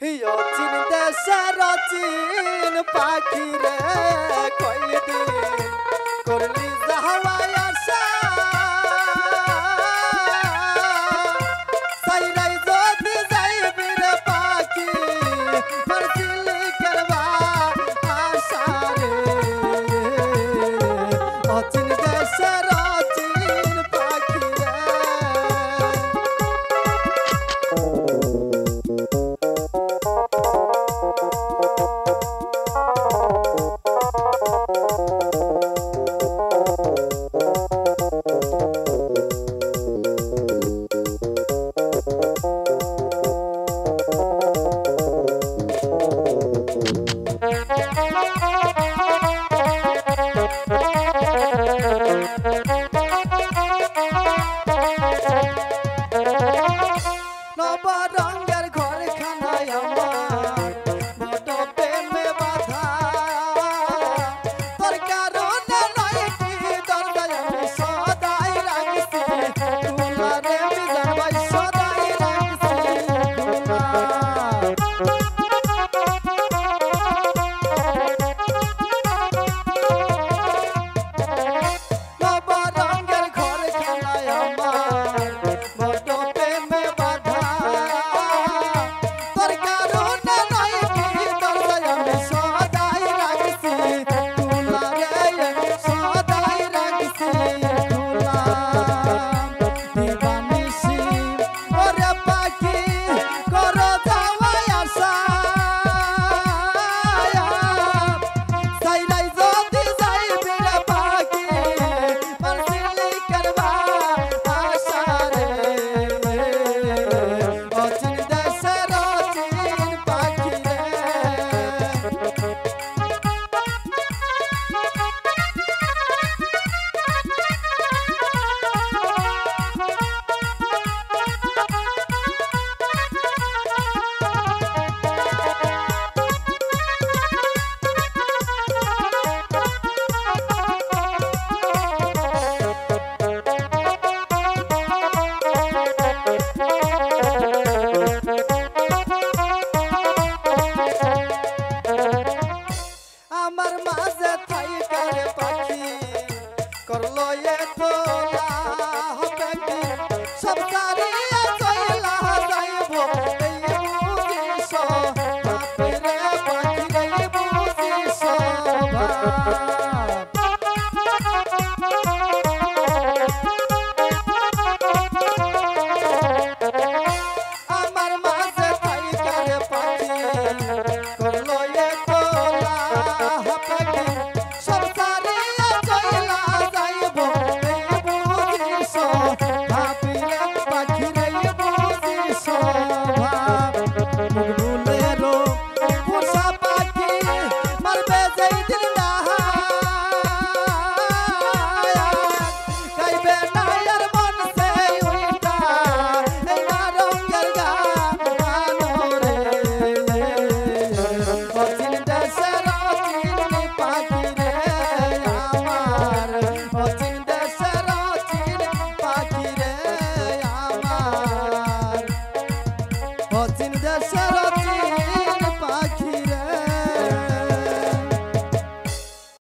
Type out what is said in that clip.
চিন দেশের চিন পাখি রে কয়দিন করলি যাওয়ায় আশা সাইরাই যদি যাইবি রে পাখি মারছিলি করবা আশা রে চিন দেশের চিন পাখি রে রঙের ঘর খানায় আমার বড় প্রেমে বাধা তোর কারণে নয় কি দরদায় আমি সদাই রাখছি তুলারে মিজান ভাই সদাই রাখছি তুলা রঙের ঘর খানায় আমার বড় প্রেমে বাধা আমার মাঝে থাইকা রে পাখি করলো এত হবে কি সব সারিয়া চইলা যাইব এই বুঝিস রে পাখি এই বুঝিস ভাই